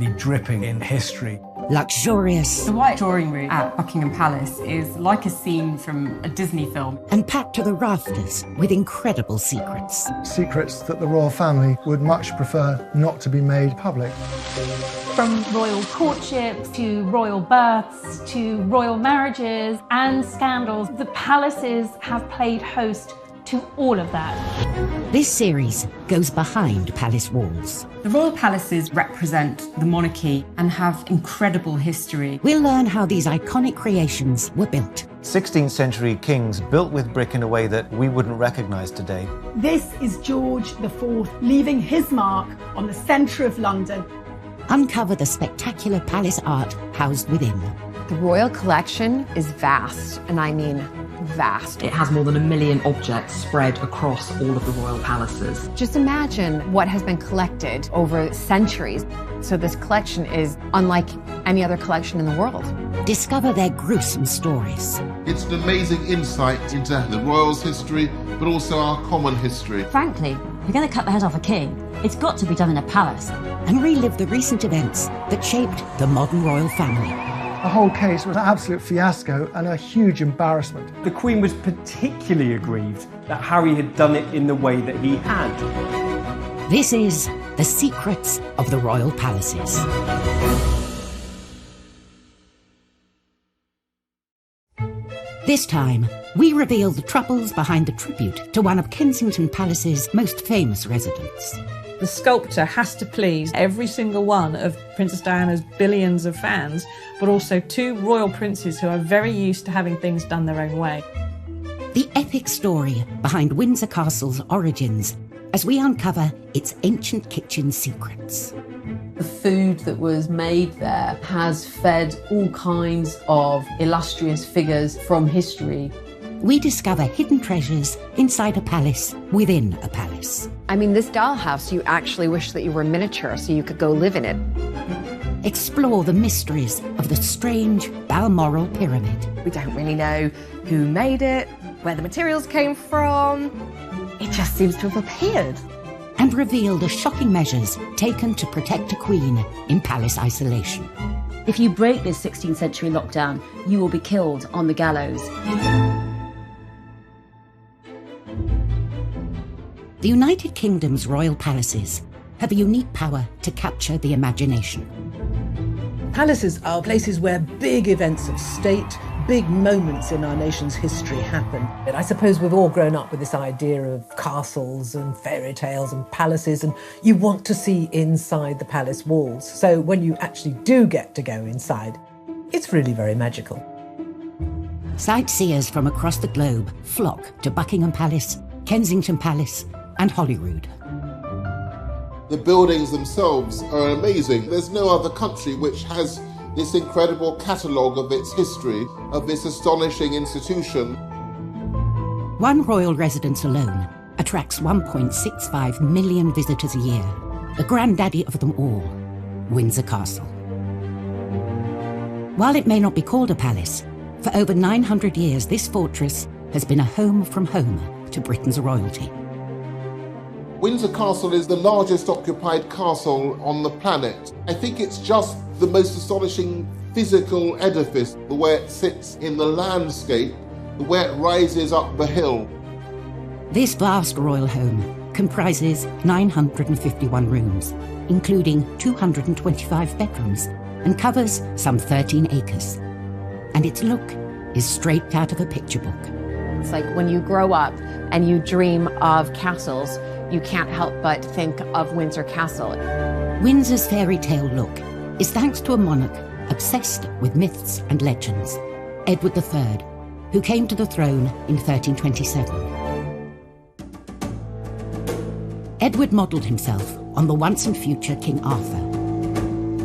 dripping in history. Luxurious. The White Drawing Room at Buckingham Palace is like a scene from a Disney film. And packed to the rafters with incredible secrets. Secrets that the royal family would much prefer not to be made public. From royal courtships to royal births to royal marriages and scandals, the palaces have played host to all of that. This series goes behind palace walls. The royal palaces represent the monarchy and have incredible history. We'll learn how these iconic creations were built. 16th century kings built with brick in a way that we wouldn't recognise today. This is George IV leaving his mark on the centre of London. Uncover the spectacular palace art housed within. The royal collection is vast, and I mean vast. It has more than 1 million objects spread across all of the royal palaces. Just imagine what has been collected over centuries. So this collection is unlike any other collection in the world. Discover their gruesome stories. It's an amazing insight into the royals' history, but also our common history. Frankly, if you're going to cut the head off a king, it's got to be done in a palace. And relive the recent events that shaped the modern royal family. The whole case was an absolute fiasco and a huge embarrassment. The Queen was particularly aggrieved that Harry had done it in the way that he had. This is The Secrets of the Royal Palaces. This time, we reveal the troubles behind the tribute to one of Kensington Palace's most famous residents. The sculptor has to please every single one of Princess Diana's billions of fans, but also 2 royal princes who are very used to having things done their own way. The epic story behind Windsor Castle's origins as we uncover its ancient kitchen secrets. The food that was made there has fed all kinds of illustrious figures from history. We discover hidden treasures inside a palace within a palace. I mean, this dollhouse, you actually wish that you were miniature so you could go live in it. Explore the mysteries of the strange Balmoral Pyramid. We don't really know who made it, where the materials came from. It just seems to have appeared. And reveal the shocking measures taken to protect a queen in palace isolation. If you break this 16th century lockdown, you will be killed on the gallows. The United Kingdom's royal palaces have a unique power to capture the imagination. Palaces are places where big events of state, big moments in our nation's history happen. And I suppose we've all grown up with this idea of castles and fairy tales and palaces, and you want to see inside the palace walls. So when you actually do get to go inside, it's really very magical. Sightseers from across the globe flock to Buckingham Palace, Kensington Palace, and Holyrood. The buildings themselves are amazing. There's no other country which has this incredible catalogue of its history, of this astonishing institution. One royal residence alone attracts 1.65 million visitors a year. The granddaddy of them all, Windsor Castle. While it may not be called a palace, for over 900 years this fortress has been a home from home to Britain's royalty. Windsor Castle is the largest occupied castle on the planet. I think it's just the most astonishing physical edifice, the way it sits in the landscape, the way it rises up the hill. This vast royal home comprises 951 rooms, including 225 bedrooms, and covers some 13 acres. And its look is straight out of a picture book. It's like when you grow up and you dream of castles, you can't help but think of Windsor Castle. Windsor's fairy tale look is thanks to a monarch obsessed with myths and legends, Edward III, who came to the throne in 1327. Edward modelled himself on the once and future King Arthur.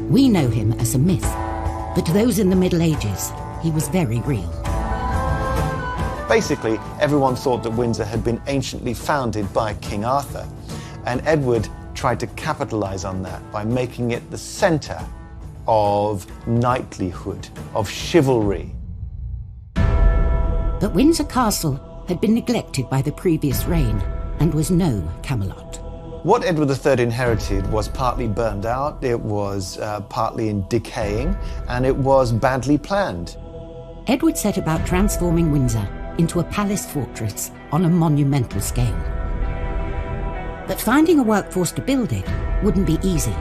We know him as a myth, but to those in the Middle Ages, he was very real. Basically, everyone thought that Windsor had been anciently founded by King Arthur, and Edward tried to capitalise on that by making it the centre of knightlyhood, of chivalry. But Windsor Castle had been neglected by the previous reign and was no Camelot. What Edward III inherited was partly burned out, it was partly in decaying, and it was badly planned. Edward set about transforming Windsor into a palace fortress on a monumental scale. But finding a workforce to build it wouldn't be easy.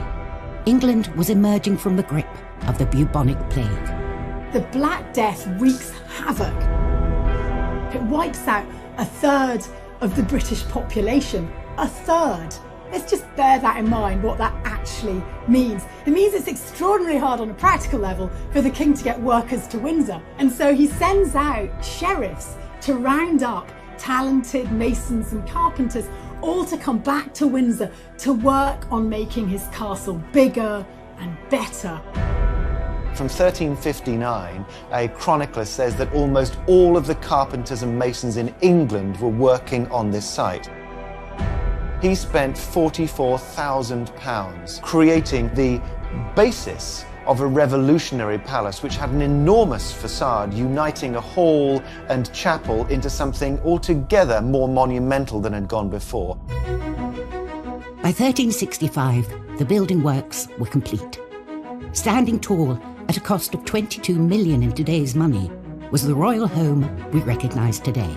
England was emerging from the grip of the bubonic plague. The Black Death wreaks havoc. It wipes out a third of the British population. A third. Let's just bear that in mind, what that actually means. It means it's extraordinarily hard on a practical level for the king to get workers to Windsor. And so he sends out sheriffs to round up talented masons and carpenters, all to come back to Windsor to work on making his castle bigger and better. From 1359, a chronicler says that almost all of the carpenters and masons in England were working on this site. He spent £44,000 creating the basis of a revolutionary palace which had an enormous facade uniting a hall and chapel into something altogether more monumental than had gone before. By 1365, the building works were complete. Standing tall at a cost of 22 million in today's money was the royal home we recognise today.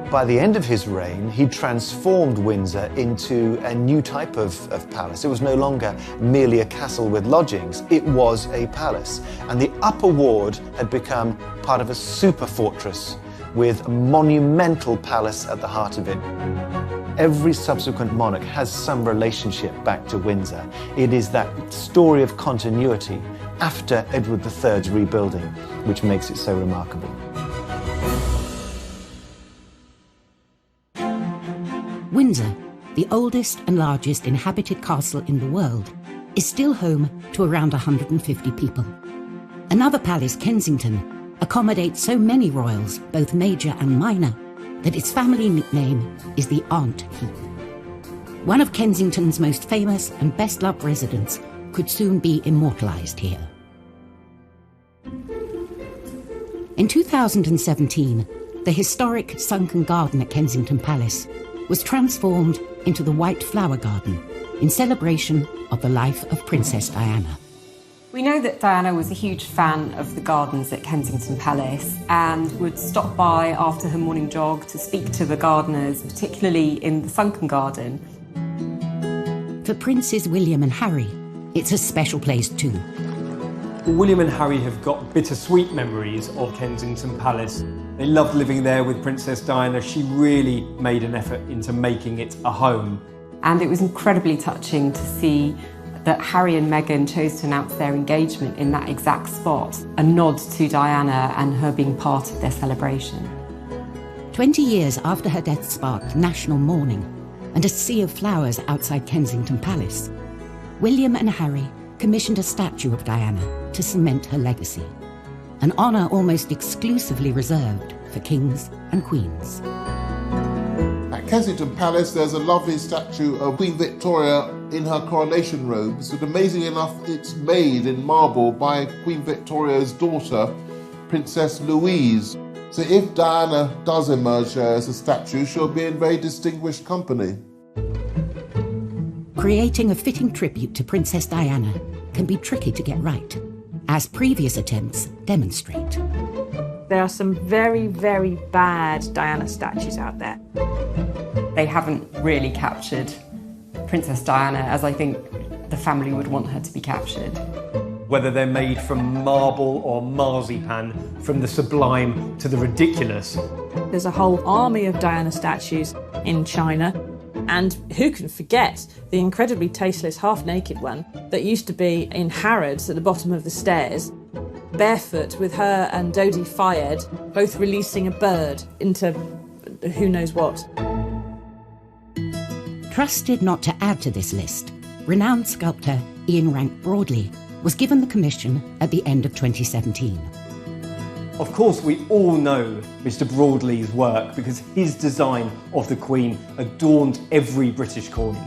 By the end of his reign, he transformed Windsor into a new type of palace. It was no longer merely a castle with lodgings, it was a palace. And the upper ward had become part of a super fortress with a monumental palace at the heart of it. Every subsequent monarch has some relationship back to Windsor. It is that story of continuity after Edward III's rebuilding which makes it so remarkable. Windsor, the oldest and largest inhabited castle in the world, is still home to around 150 people. Another palace, Kensington, accommodates so many royals, both major and minor, that its family nickname is the Aunt Heap. One of Kensington's most famous and best-loved residents could soon be immortalised here. In 2017, the historic sunken garden at Kensington Palace was transformed into the White Flower Garden in celebration of the life of Princess Diana. We know that Diana was a huge fan of the gardens at Kensington Palace and would stop by after her morning jog to speak to the gardeners, particularly in the sunken garden. For Princes William and Harry, it's a special place too. William and Harry have got bittersweet memories of Kensington Palace. They loved living there with Princess Diana. She really made an effort into making it a home. And it was incredibly touching to see that Harry and Meghan chose to announce their engagement in that exact spot, a nod to Diana and her being part of their celebration. 20 years after her death sparked national mourning and a sea of flowers outside Kensington Palace, William and Harry commissioned a statue of Diana to cement her legacy, an honour almost exclusively reserved for kings and queens. At Kensington Palace, there's a lovely statue of Queen Victoria in her coronation robes, but amazingly enough, it's made in marble by Queen Victoria's daughter, Princess Louise. So if Diana does emerge as a statue, she'll be in very distinguished company. Creating a fitting tribute to Princess Diana can be tricky to get right, as previous attempts demonstrate. There are some very, very bad Diana statues out there. They haven't really captured Princess Diana as I think the family would want her to be captured. Whether they're made from marble or marzipan, from the sublime to the ridiculous. There's a whole army of Diana statues in China. And who can forget the incredibly tasteless half-naked one that used to be in Harrods at the bottom of the stairs, barefoot with her and Dodi Fayed, both releasing a bird into who knows what. Trusted not to add to this list, renowned sculptor Ian Rank Broadley was given the commission at the end of 2017. Of course, we all know Mr. Broadley's work because his design of the Queen adorned every British corner.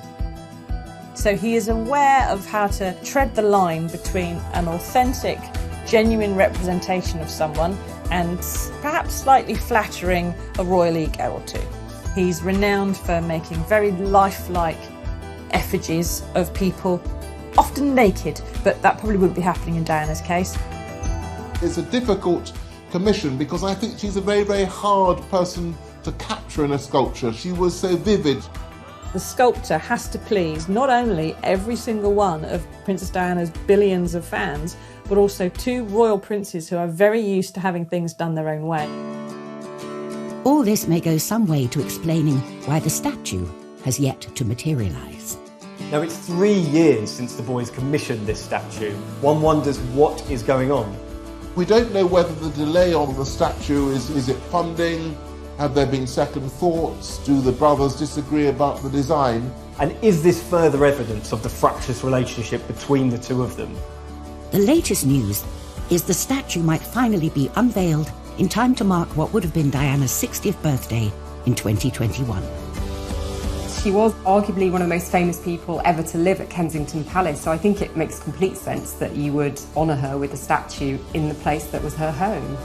So he is aware of how to tread the line between an authentic, genuine representation of someone and perhaps slightly flattering a royal ego or two. He's renowned for making very lifelike effigies of people, often naked, but that probably wouldn't be happening in Diana's case. It's a difficult commission because I think she's a very, very hard person to capture in a sculpture. She was so vivid. The sculptor has to please not only every single one of Princess Diana's billions of fans, but also two royal princes who are very used to having things done their own way. All this may go some way to explaining why the statue has yet to materialise. Now, it's 3 years since the boys commissioned this statue. One wonders what is going on. We don't know whether the delay on the statue is it funding? Have there been second thoughts? Do the brothers disagree about the design? And is this further evidence of the fractious relationship between the two of them? The latest news is the statue might finally be unveiled in time to mark what would have been Diana's 60th birthday in 2021. She was arguably one of the most famous people ever to live at Kensington Palace, so I think it makes complete sense that you would honour her with a statue in the place that was her home.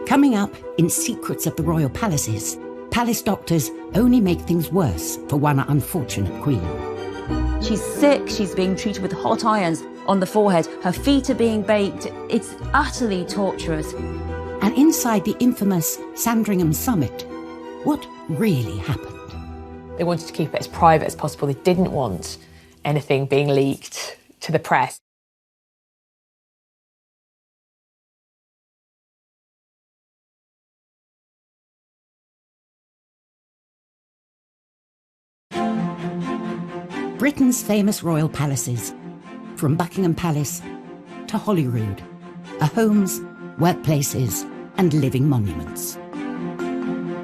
Coming up in Secrets of the Royal Palaces, palace doctors only make things worse for one unfortunate queen. She's sick, she's being treated with hot irons on the forehead, her feet are being baked. It's utterly torturous. And inside the infamous Sandringham Summit, what really happened? They wanted to keep it as private as possible. They didn't want anything being leaked to the press. Britain's famous royal palaces, from Buckingham Palace to Holyrood, are homes, workplaces and living monuments.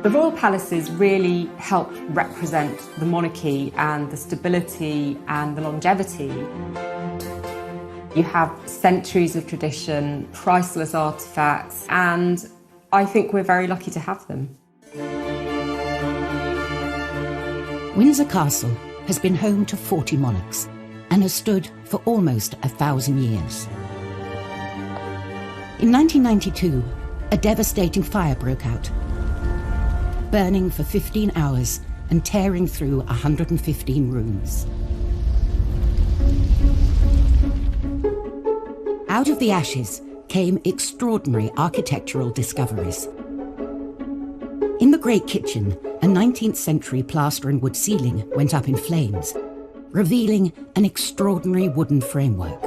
The royal palaces really help represent the monarchy and the stability and the longevity. You have centuries of tradition, priceless artefacts, and I think we're very lucky to have them. Windsor Castle has been home to 40 monarchs and has stood for almost 1,000 years. In 1992, a devastating fire broke out, burning for 15 hours and tearing through 115 rooms. Out of the ashes came extraordinary architectural discoveries. In the Great Kitchen, a 19th century plaster and wood ceiling went up in flames, revealing an extraordinary wooden framework.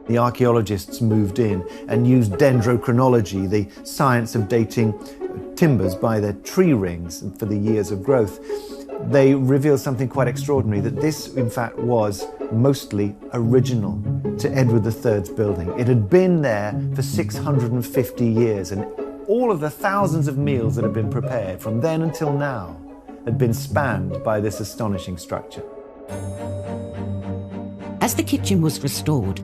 The archaeologists moved in and used dendrochronology, the science of dating timbers by their tree rings for the years of growth. They revealed something quite extraordinary, that this, in fact, was mostly original to Edward III's building. It had been there for 650 years, and all of the thousands of meals that had been prepared from then until now had been spanned by this astonishing structure. As the kitchen was restored,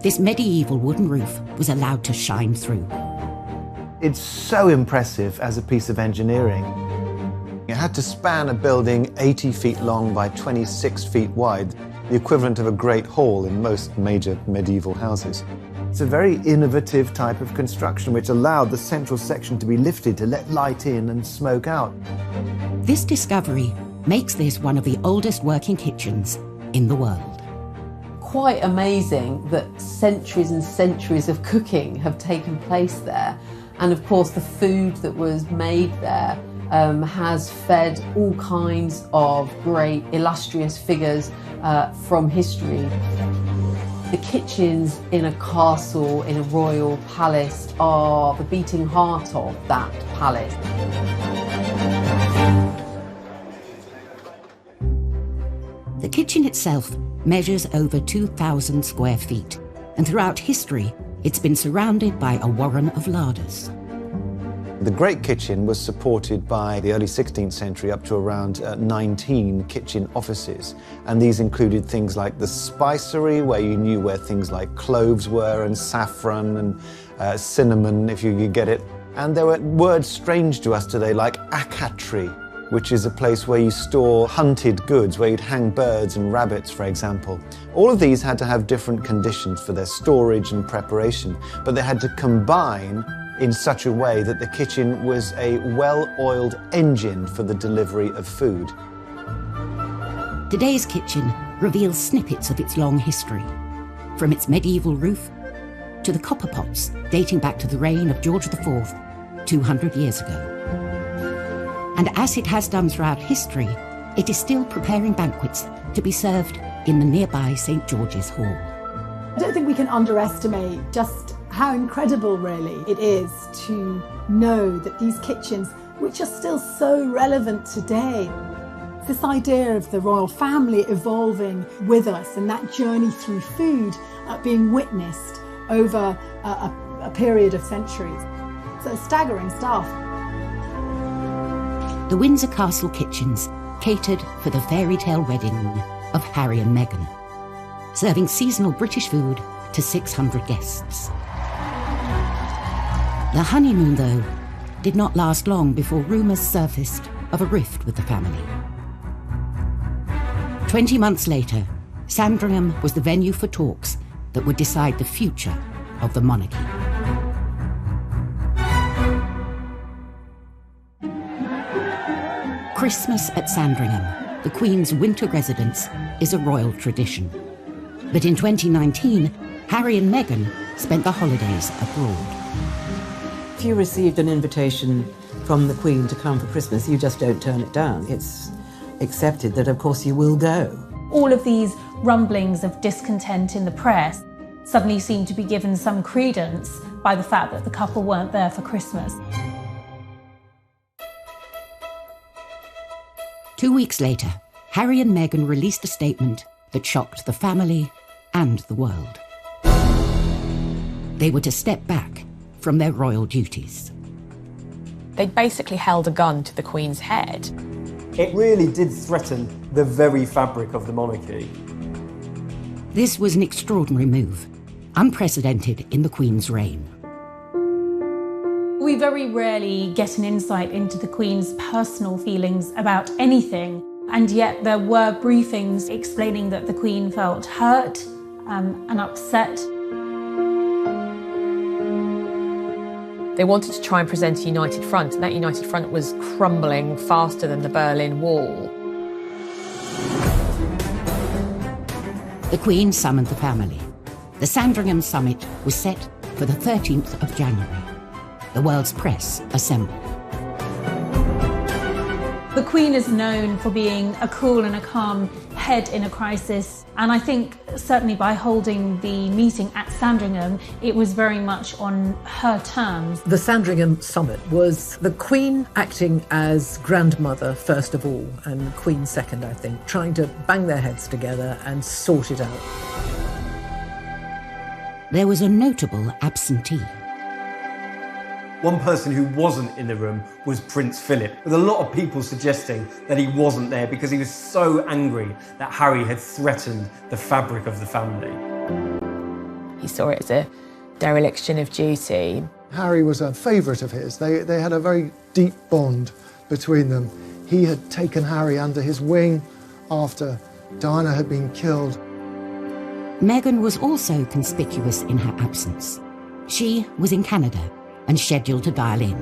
this medieval wooden roof was allowed to shine through. It's so impressive as a piece of engineering. It had to span a building 80 feet long by 26 feet wide, the equivalent of a great hall in most major medieval houses. It's a very innovative type of construction which allowed the central section to be lifted to let light in and smoke out. This discovery makes this one of the oldest working kitchens in the world. Quite amazing that centuries and centuries of cooking have taken place there. And of course, the food that was made there has fed all kinds of great illustrious figures from history. The kitchens in a castle, in a royal palace, are the beating heart of that palace. The kitchen itself measures over 2,000 square feet, and throughout history, it's been surrounded by a warren of larders. The Great Kitchen was supported by the early 16th century up to around 19 kitchen offices. And these included things like the spicery, where you knew where things like cloves were, and saffron and cinnamon, if you could get it. And there were words strange to us today, like acatry, which is a place where you store hunted goods, where you'd hang birds and rabbits, for example. All of these had to have different conditions for their storage and preparation, but they had to combine in such a way that the kitchen was a well-oiled engine for the delivery of food. Today's kitchen reveals snippets of its long history, from its medieval roof to the copper pots dating back to the reign of George IV 200 years ago. And as it has done throughout history, it is still preparing banquets to be served in the nearby St. George's Hall. I don't think we can underestimate just how incredible really it is to know that these kitchens, which are still so relevant today, this idea of the royal family evolving with us and that journey through food being witnessed over a period of centuries. So staggering stuff. The Windsor Castle kitchens catered for the fairy tale wedding of Harry and Meghan, serving seasonal British food to 600 guests. The honeymoon, though, did not last long before rumours surfaced of a rift with the family. 20 months later, Sandringham was the venue for talks that would decide the future of the monarchy. Christmas at Sandringham, the Queen's winter residence, is a royal tradition. But in 2019, Harry and Meghan spent the holidays abroad. If you received an invitation from the Queen to come for Christmas, you just don't turn it down. It's accepted that, of course, you will go. All of these rumblings of discontent in the press suddenly seem to be given some credence by the fact that the couple weren't there for Christmas. 2 weeks later, Harry and Meghan released a statement that shocked the family and the world. They were to step back from their royal duties. They basically held a gun to the Queen's head. It really did threaten the very fabric of the monarchy. This was an extraordinary move, unprecedented in the Queen's reign. We very rarely get an insight into the Queen's personal feelings about anything, and yet there were briefings explaining that the Queen felt hurt and upset. They wanted to try and present a united front, and that united front was crumbling faster than the Berlin Wall. The Queen summoned the family. The Sandringham summit was set for the 13th of January. The world's press assembled. The Queen is known for being a cool and a calm head in a crisis, and I think certainly by holding the meeting at Sandringham, it was very much on her terms. The Sandringham summit was the Queen acting as grandmother first of all, and Queen second, I think, trying to bang their heads together and sort it out. There was a notable absentee. One person who wasn't in the room was Prince Philip, with a lot of people suggesting that he wasn't there because he was so angry that Harry had threatened the fabric of the family. He saw it as a dereliction of duty. Harry was a favourite of his. They had a very deep bond between them. He had taken Harry under his wing after Diana had been killed. Meghan was also conspicuous in her absence. She was in Canada and scheduled to dial in.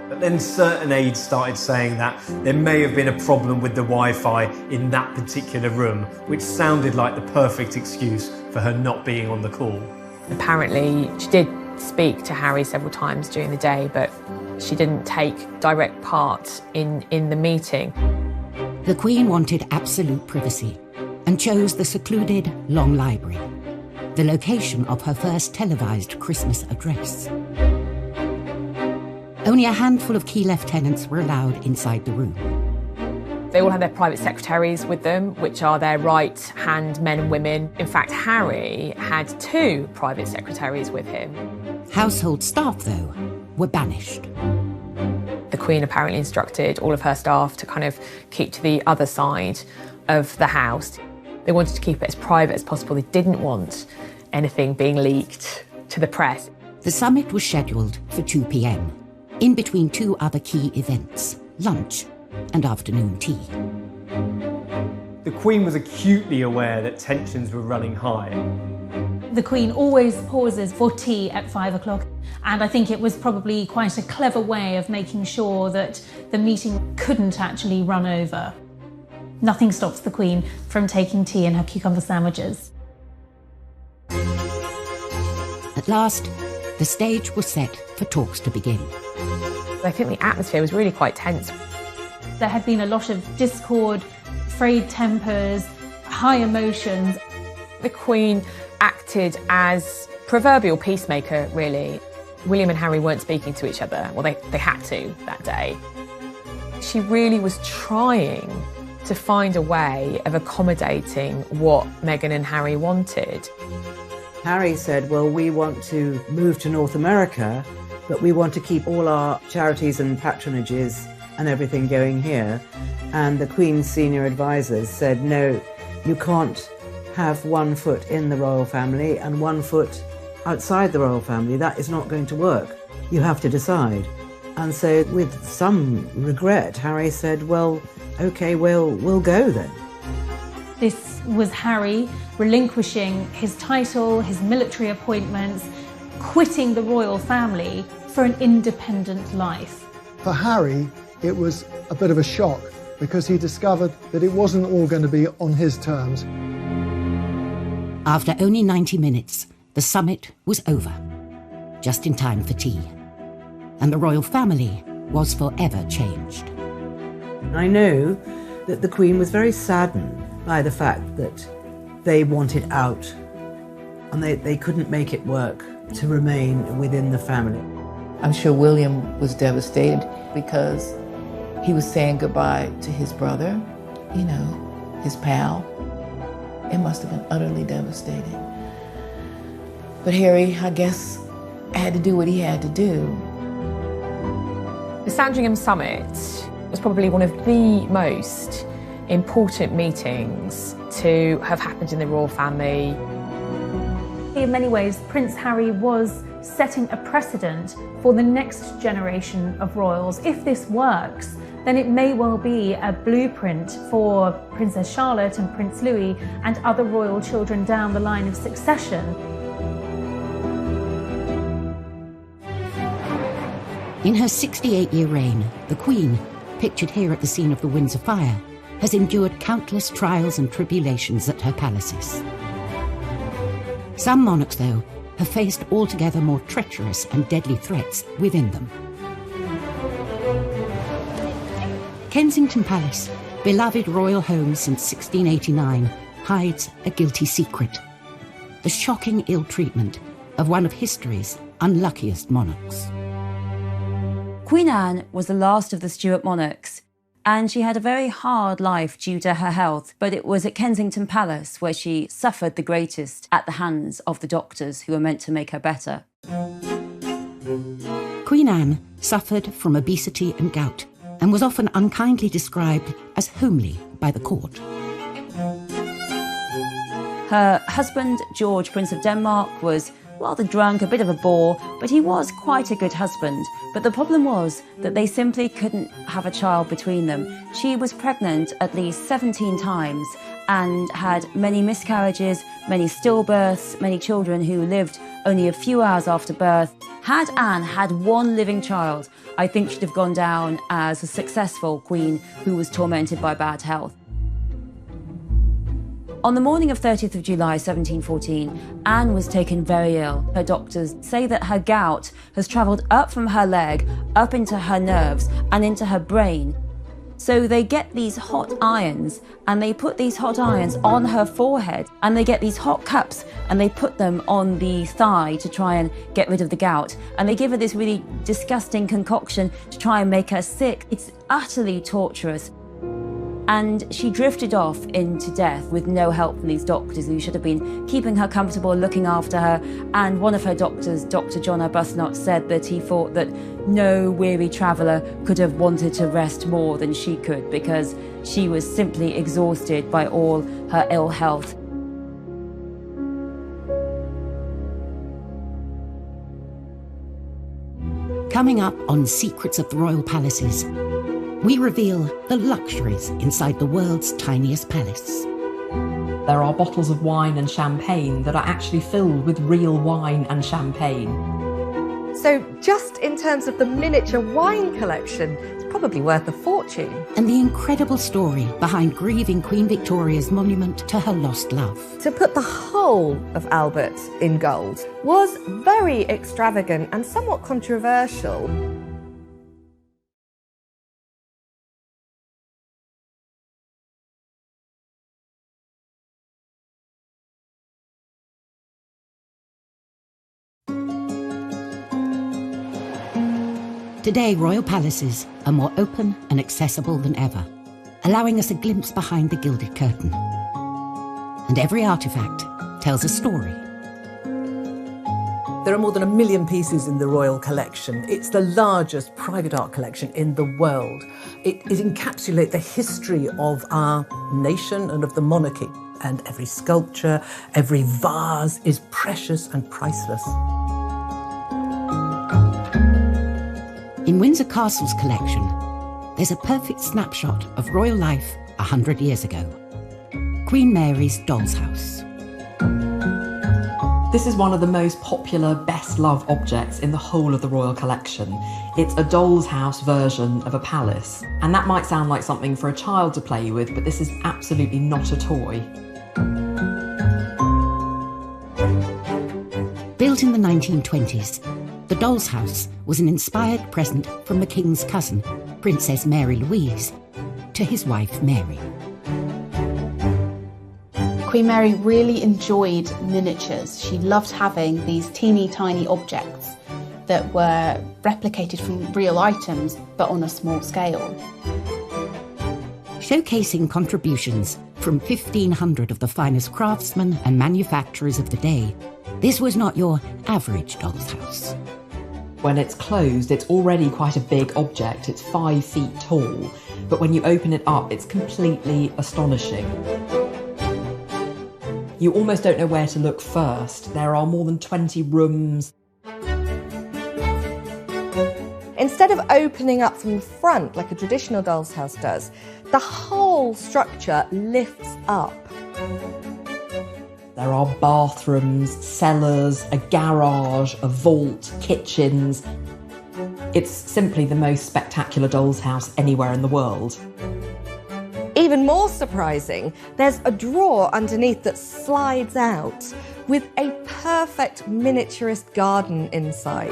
But then certain aides started saying that there may have been a problem with the Wi-Fi in that particular room, which sounded like the perfect excuse for her not being on the call. Apparently, she did speak to Harry several times during the day, but she didn't take direct part in the meeting. The Queen wanted absolute privacy and chose the secluded Long Library, the location of her first televised Christmas address. Only a handful of key lieutenants were allowed inside the room. They all had their private secretaries with them, which are their right-hand men and women. In fact, Harry had 2 private secretaries with him. Household staff, though, were banished. The Queen apparently instructed all of her staff to kind of keep to the other side of the house. They wanted to keep it as private as possible. They didn't want anything being leaked to the press. The summit was scheduled for 2 p.m, in between 2 other key events, lunch and afternoon tea. The Queen was acutely aware that tensions were running high. The Queen always pauses for tea at 5 o'clock, and I think it was probably quite a clever way of making sure that the meeting couldn't actually run over. Nothing stops the Queen from taking tea and her cucumber sandwiches. At last, the stage was set for talks to begin. I think the atmosphere was really quite tense. There had been a lot of discord, frayed tempers, high emotions. The Queen acted as proverbial peacemaker, really. William and Harry weren't speaking to each other. Well, they had to that day. She really was trying to find a way of accommodating what Meghan and Harry wanted. Harry said, well, we want to move to North America, but we want to keep all our charities and patronages and everything going here. And the Queen's senior advisors said, no, you can't have 1 foot in the royal family and 1 foot outside the royal family. That is not going to work. You have to decide. And so with some regret, Harry said, well, okay, we'll go then. This was Harry relinquishing his title, his military appointments, quitting the royal family for an independent life. For Harry, it was a bit of a shock because he discovered that it wasn't all going to be on his terms. After only 90 minutes, the summit was over, just in time for tea. And the royal family was forever changed. I know that the Queen was very saddened by the fact that they wanted out and they couldn't make it work to remain within the family. I'm sure William was devastated because he was saying goodbye to his brother, you know, his pal. It must have been utterly devastating. But Harry, I guess, had to do what he had to do. The Sandringham Summit was probably one of the most important meetings to have happened in the royal family. In many ways, Prince Harry was setting a precedent for the next generation of royals. If this works, then it may well be a blueprint for Princess Charlotte and Prince Louis and other royal children down the line of succession. In her 68-year reign, the Queen, pictured here at the scene of the Windsor fire, has endured countless trials and tribulations at her palaces. Some monarchs, though, have faced altogether more treacherous and deadly threats within them. Kensington Palace, beloved royal home since 1689, hides a guilty secret: the shocking ill treatment of one of history's unluckiest monarchs. Queen Anne was the last of the Stuart monarchs, and she had a very hard life due to her health, but it was at Kensington Palace where she suffered the greatest at the hands of the doctors who were meant to make her better. Queen Anne suffered from obesity and gout, and was often unkindly described as homely by the court. Her husband, George, Prince of Denmark, was rather drunk, a bit of a bore, but he was quite a good husband. But the problem was that they simply couldn't have a child between them. She was pregnant at least 17 times and had many miscarriages, many stillbirths, many children who lived only a few hours after birth. Had Anne had one living child, I think she'd have gone down as a successful queen who was tormented by bad health. On the morning of 30th of July 1714, Anne was taken very ill. Her doctors say that her gout has travelled up from her leg, up into her nerves and into her brain. So they get these hot irons and they put these hot irons on her forehead, and they get these hot cups and they put them on the thigh to try and get rid of the gout. And they give her this really disgusting concoction to try and make her sick. It's utterly torturous. And she drifted off into death with no help from these doctors who should have been keeping her comfortable, looking after her. And one of her doctors, Dr. John Arbuthnot, said that he thought that no weary traveller could have wanted to rest more than she could, because she was simply exhausted by all her ill health. Coming up on Secrets of the Royal Palaces, we reveal the luxuries inside the world's tiniest palace. There are bottles of wine and champagne that are actually filled with real wine and champagne. So just in terms of the miniature wine collection, it's probably worth a fortune. And the incredible story behind grieving Queen Victoria's monument to her lost love. To put the whole of Albert in gold was very extravagant and somewhat controversial. Today, royal palaces are more open and accessible than ever, allowing us a glimpse behind the gilded curtain. And every artefact tells a story. There are more than 1 million pieces in the royal collection. It's the largest private art collection in the world. It encapsulates the history of our nation and of the monarchy. And every sculpture, every vase is precious and priceless. In Windsor Castle's collection, there's a perfect snapshot of royal life 100 years ago. Queen Mary's doll's house. This is one of the most popular, best-loved objects in the whole of the royal collection. It's a doll's house version of a palace. And that might sound like something for a child to play with, but this is absolutely not a toy. Built in the 1920s, the doll's house was an inspired present from the king's cousin, Princess Mary Louise, to his wife Mary. Queen Mary really enjoyed miniatures. She loved having these teeny tiny objects that were replicated from real items, but on a small scale. Showcasing contributions from 1,500 of the finest craftsmen and manufacturers of the day, this was not your average doll's house. When it's closed, it's already quite a big object. It's 5 feet tall, but when you open it up, it's completely astonishing. You almost don't know where to look first. There are more than 20 rooms. Instead of opening up from the front like a traditional doll's house does, the whole structure lifts up. There are bathrooms, cellars, a garage, a vault, kitchens. It's simply the most spectacular doll's house anywhere in the world. Even more surprising, there's a drawer underneath that slides out with a perfect miniaturist garden inside.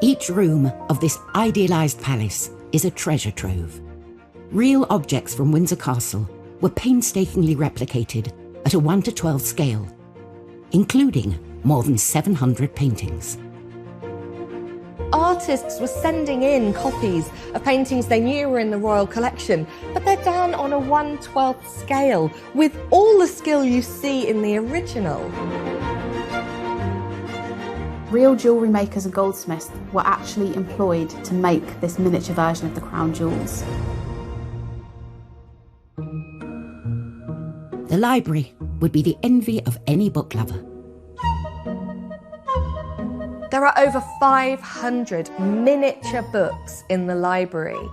Each room of this idealised palace is a treasure trove. Real objects from Windsor Castle were painstakingly replicated at a 1:12 scale, including more than 700 paintings. Artists were sending in copies of paintings they knew were in the royal collection, but they're done on a 1/12 scale with all the skill you see in the original. Real jewellery makers and goldsmiths were actually employed to make this miniature version of the crown jewels. The library would be the envy of any book lover. There are over 500 miniature books in the library,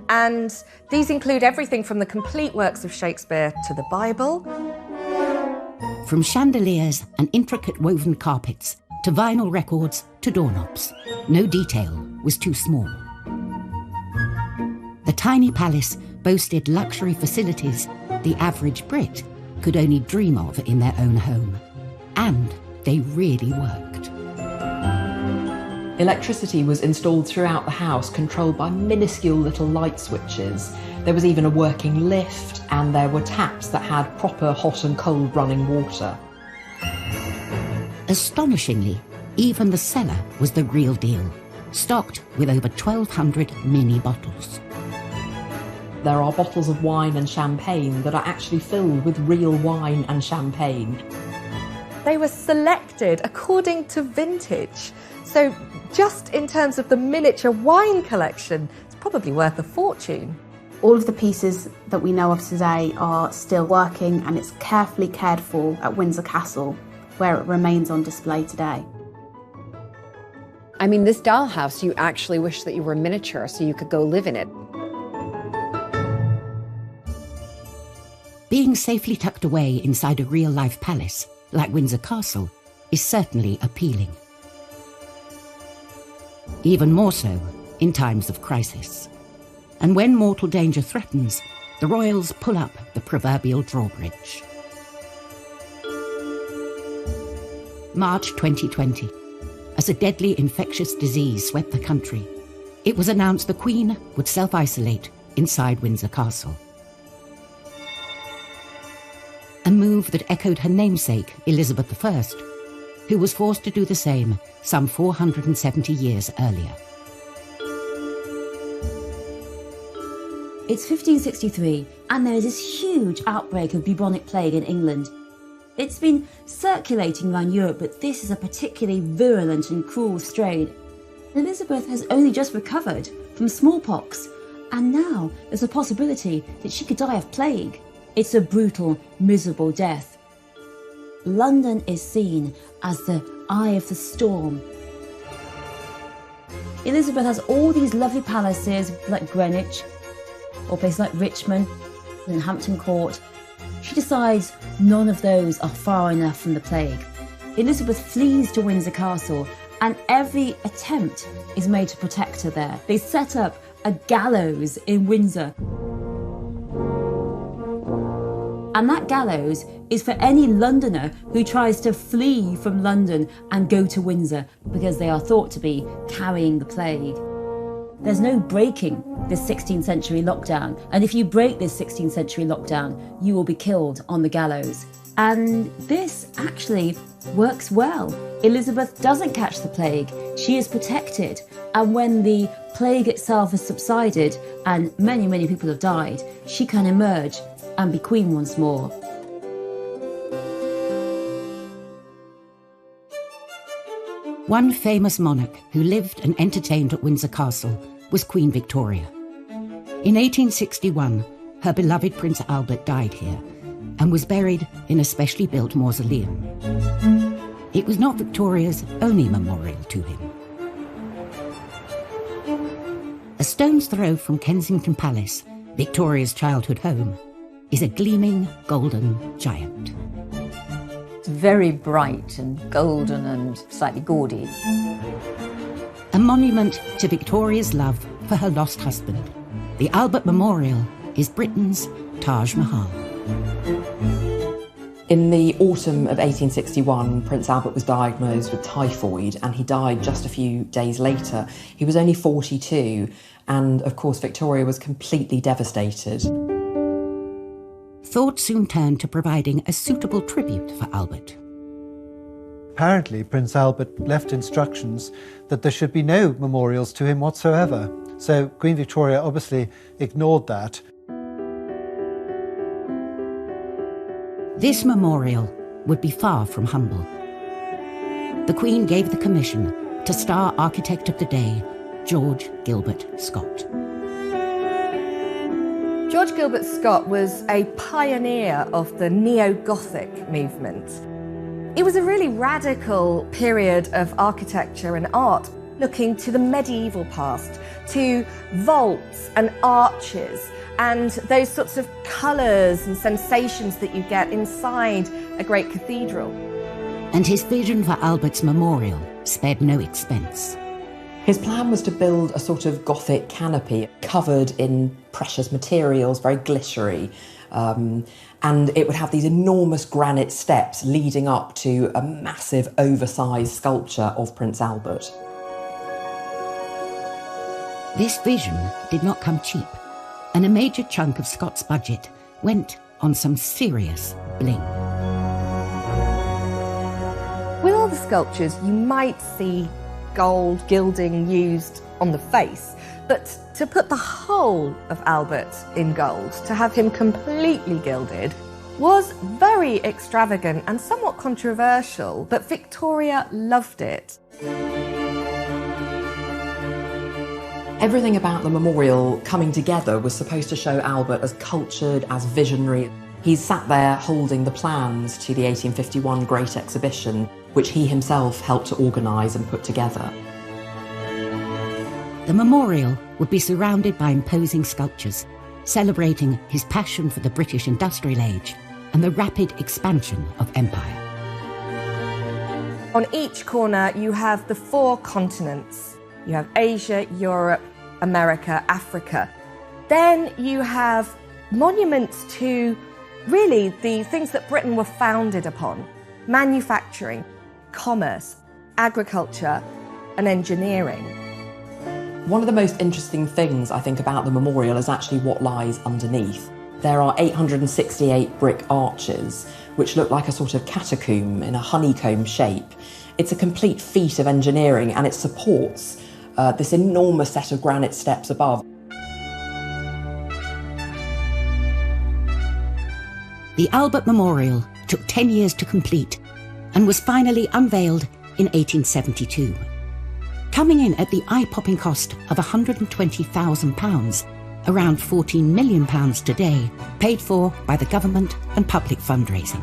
and these include everything from the complete works of Shakespeare to the Bible. From chandeliers and intricate woven carpets to vinyl records to doorknobs, no detail was too small. The tiny palace boasted luxury facilities the average Brit could only dream of in their own home. And they really worked. Electricity was installed throughout the house, controlled by minuscule little light switches. There was even a working lift, and there were taps that had proper hot and cold running water. Astonishingly, even the cellar was the real deal, stocked with over 1,200 mini bottles. There are bottles of wine and champagne that are actually filled with real wine and champagne. They were selected according to vintage. So just in terms of the miniature wine collection, it's probably worth a fortune. All of the pieces that we know of today are still working, and it's carefully cared for at Windsor Castle, where it remains on display today. I mean, this dollhouse, you actually wish that you were miniature so you could go live in it. Being safely tucked away inside a real-life palace, like Windsor Castle, is certainly appealing. Even more so in times of crisis. And when mortal danger threatens, the royals pull up the proverbial drawbridge. March 2020. As a deadly infectious disease swept the country, it was announced the Queen would self-isolate inside Windsor Castle. A move that echoed her namesake, Elizabeth I, who was forced to do the same some 470 years earlier. It's 1563, and there is this huge outbreak of bubonic plague in England. It's been circulating around Europe, but this is a particularly virulent and cruel strain. Elizabeth has only just recovered from smallpox, and now there's a possibility that she could die of plague. It's a brutal, miserable death. London is seen as the eye of the storm. Elizabeth has all these lovely palaces like Greenwich, or places like Richmond and Hampton Court. She decides none of those are far enough from the plague. Elizabeth flees to Windsor Castle, and every attempt is made to protect her there. They set up a gallows in Windsor. And that gallows is for any Londoner who tries to flee from London and go to Windsor, because they are thought to be carrying the plague. There's no breaking this 16th century lockdown, and if you break this 16th century lockdown, you will be killed on the gallows. And this actually works well. Elizabeth doesn't catch the plague, she is protected, and when the plague itself has subsided and many, many people have died, she can emerge and be queen once more. One famous monarch who lived and entertained at Windsor Castle was Queen Victoria. In 1861, her beloved Prince Albert died here and was buried in a specially built mausoleum. It was not Victoria's only memorial to him. A stone's throw from Kensington Palace, Victoria's childhood home, is a gleaming golden giant. It's very bright and golden and slightly gaudy. A monument to Victoria's love for her lost husband. The Albert Memorial is Britain's Taj Mahal. In the autumn of 1861, Prince Albert was diagnosed with typhoid and he died just a few days later. He was only 42, and of course Victoria was completely devastated. Thought soon turned to providing a suitable tribute for Albert. Apparently, Prince Albert left instructions that there should be no memorials to him whatsoever. So Queen Victoria obviously ignored that. This memorial would be far from humble. The Queen gave the commission to star architect of the day, George Gilbert Scott. George Gilbert Scott was a pioneer of the neo-Gothic movement. It was a really radical period of architecture and art, looking to the medieval past, to vaults and arches and those sorts of colours and sensations that you get inside a great cathedral. And his vision for Albert's memorial spared no expense. His plan was to build a sort of Gothic canopy covered in precious materials, very glittery, and it would have these enormous granite steps leading up to a massive oversized sculpture of Prince Albert. This vision did not come cheap, and a major chunk of Scott's budget went on some serious bling. With all the sculptures, you might see gold gilding used on the face, but to put the whole of Albert in gold, to have him completely gilded, was very extravagant and somewhat controversial, but Victoria loved it. Everything about the memorial coming together was supposed to show Albert as cultured, as visionary. He's sat there holding the plans to the 1851 Great Exhibition, which he himself helped to organise and put together. The memorial would be surrounded by imposing sculptures, celebrating his passion for the British industrial age and the rapid expansion of empire. On each corner, you have the 4 continents. You have Asia, Europe, America, Africa. Then you have monuments to really the things that Britain were founded upon: manufacturing, commerce, agriculture, and engineering. One of the most interesting things I think about the memorial is actually what lies underneath. There are 868 brick arches, which look like a sort of catacomb in a honeycomb shape. It's a complete feat of engineering, and it supports this enormous set of granite steps above. The Albert Memorial took 10 years to complete and was finally unveiled in 1872. Coming in at the eye-popping cost of £120,000, around £14 million today, paid for by the government and public fundraising.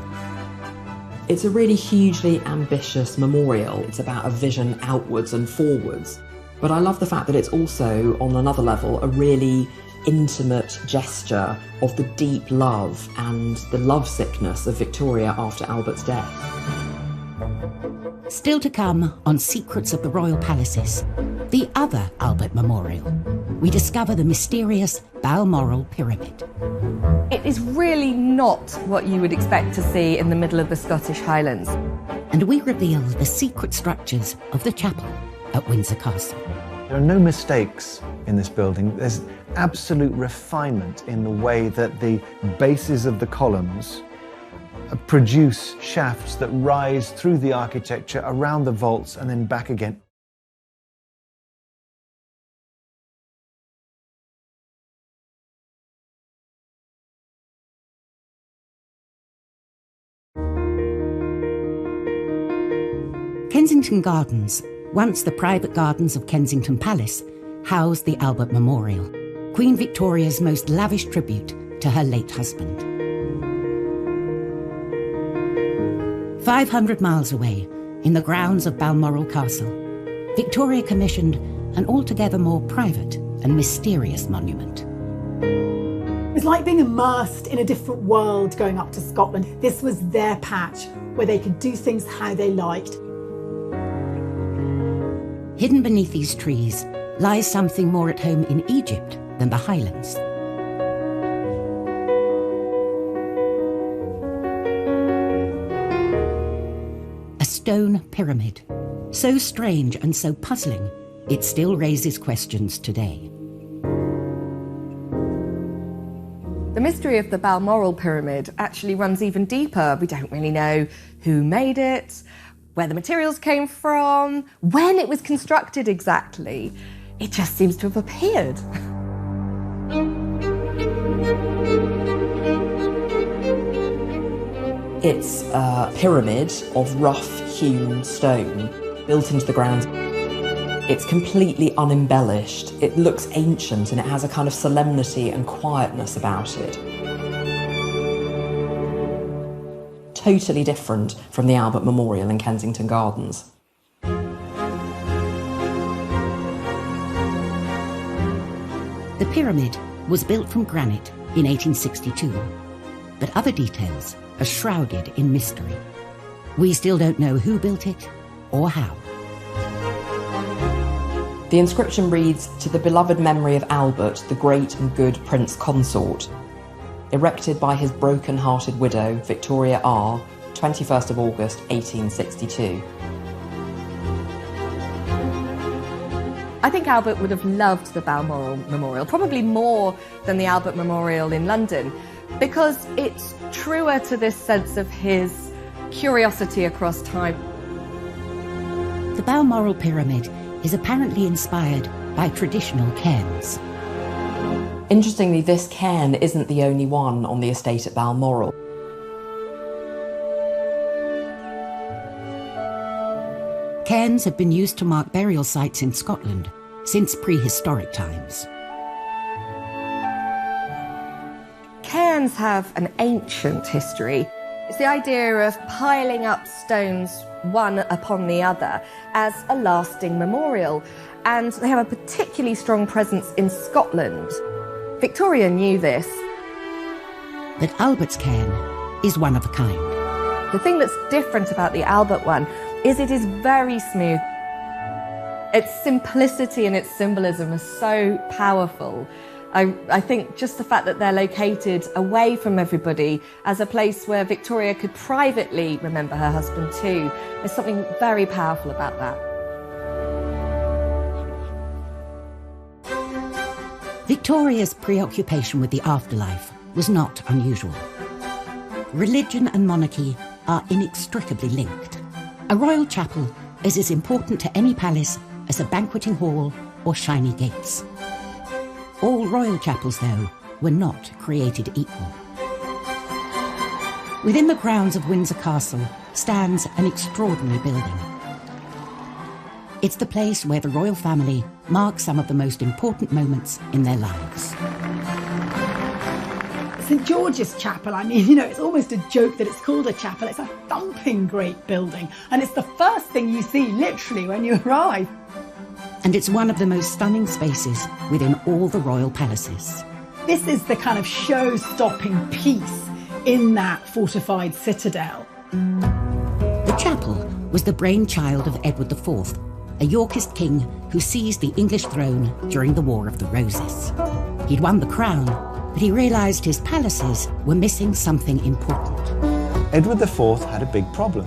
It's a really hugely ambitious memorial. It's about a vision outwards and forwards. But I love the fact that it's also, on another level, a really intimate gesture of the deep love and the lovesickness of Victoria after Albert's death. Still to come on Secrets of the Royal Palaces, the other Albert Memorial, we discover the mysterious Balmoral Pyramid. It is really not what you would expect to see in the middle of the Scottish Highlands. And we reveal the secret structures of the chapel at Windsor Castle. There are no mistakes in this building. There's absolute refinement in the way that the bases of the columns produce shafts that rise through the architecture, around the vaults, and then back again. Kensington Gardens, once the private gardens of Kensington Palace, housed the Albert Memorial, Queen Victoria's most lavish tribute to her late husband. 500 miles away, in the grounds of Balmoral Castle, Victoria commissioned an altogether more private and mysterious monument. It was like being immersed in a different world going up to Scotland. This was their patch where they could do things how they liked. Hidden beneath these trees lies something more at home in Egypt than the Highlands. A stone pyramid, so strange and so puzzling, it still raises questions today. The mystery of the Balmoral Pyramid actually runs even deeper. We don't really know who made it, where the materials came from, when it was constructed exactly. It just seems to have appeared. It's a pyramid of rough-hewn stone built into the ground. It's completely unembellished. It looks ancient and it has a kind of solemnity and quietness about it. Totally different from the Albert Memorial in Kensington Gardens. The pyramid was built from granite in 1862, but other details are shrouded in mystery. We still don't know who built it or how. The inscription reads, "To the beloved memory of Albert, the great and good Prince Consort, erected by his broken-hearted widow, Victoria R., 21st of August, 1862. I think Albert would have loved the Balmoral Memorial, probably more than the Albert Memorial in London, because it's truer to this sense of his curiosity across time. The Balmoral Pyramid is apparently inspired by traditional cairns. Interestingly, this cairn isn't the only one on the estate at Balmoral. Cairns have been used to mark burial sites in Scotland since prehistoric times. Cairns have an ancient history. It's the idea of piling up stones one upon the other as a lasting memorial. And they have a particularly strong presence in Scotland. Victoria knew this. But Albert's cairn is one of a kind. The thing that's different about the Albert one is it is very smooth. Its simplicity and its symbolism is so powerful. I think just the fact that they're located away from everybody as a place where Victoria could privately remember her husband too, there's something very powerful about that. Victoria's preoccupation with the afterlife was not unusual. Religion and monarchy are inextricably linked. A royal chapel is as important to any palace as a banqueting hall or shiny gates. All royal chapels, though, were not created equal. Within the grounds of Windsor Castle stands an extraordinary building. It's the place where the royal family mark some of the most important moments in their lives. St George's Chapel, I mean, it's almost a joke that it's called a chapel. It's a thumping great building, and it's the first thing you see, literally, when you arrive. And it's one of the most stunning spaces within all the royal palaces. This is the kind of show-stopping piece in that fortified citadel. The chapel was the brainchild of Edward IV, a Yorkist king who seized the English throne during the War of the Roses. He'd won the crown, but he realised his palaces were missing something important. Edward IV had a big problem,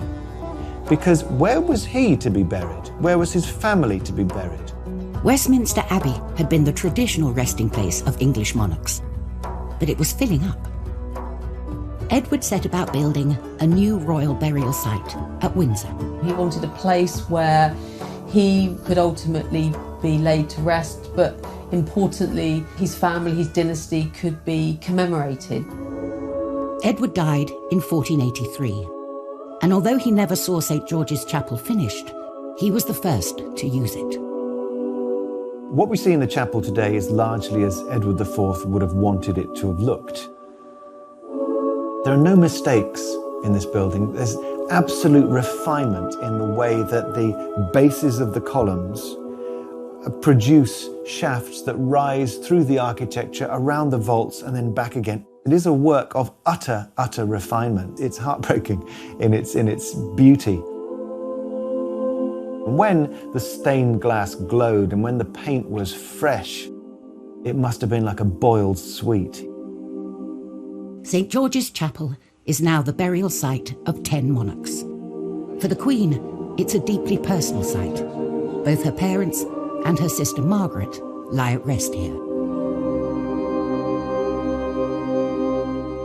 because where was he to be buried? Where was his family to be buried? Westminster Abbey had been the traditional resting place of English monarchs, but it was filling up. Edward set about building a new royal burial site at Windsor. He wanted a place where he could ultimately be laid to rest, but importantly, his family, his dynasty could be commemorated. Edward died in 1483, and although he never saw St George's Chapel finished, he was the first to use it. What we see in the chapel today is largely as Edward IV would have wanted it to have looked. There are no mistakes in this building. There's absolute refinement in the way that the bases of the columns produce shafts that rise through the architecture, around the vaults, and then back again. It is a work of utter refinement. It's heartbreaking in its beauty. When the stained glass glowed and when the paint was fresh, it must have been like a boiled sweet. St George's Chapel is now the burial site of 10 monarchs. For the Queen, it's a deeply personal site. Both her parents and her sister Margaret lie at rest here.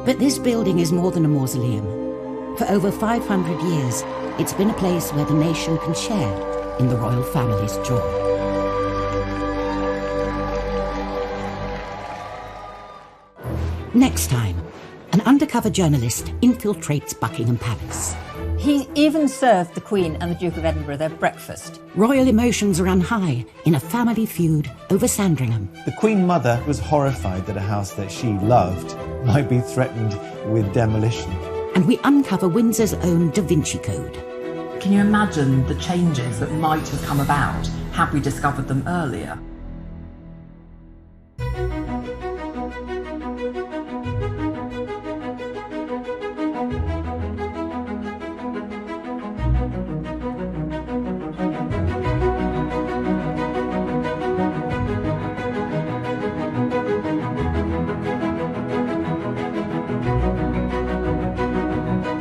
But this building is more than a mausoleum. For over 500 years, it's been a place where the nation can share in the royal family's joy. Next time, an undercover journalist infiltrates Buckingham Palace. He even served the Queen and the Duke of Edinburgh their breakfast. Royal emotions run high in a family feud over Sandringham. The Queen Mother was horrified that a house that she loved might be threatened with demolition. And we uncover Windsor's own Da Vinci Code. Can you imagine the changes that might have come about had we discovered them earlier?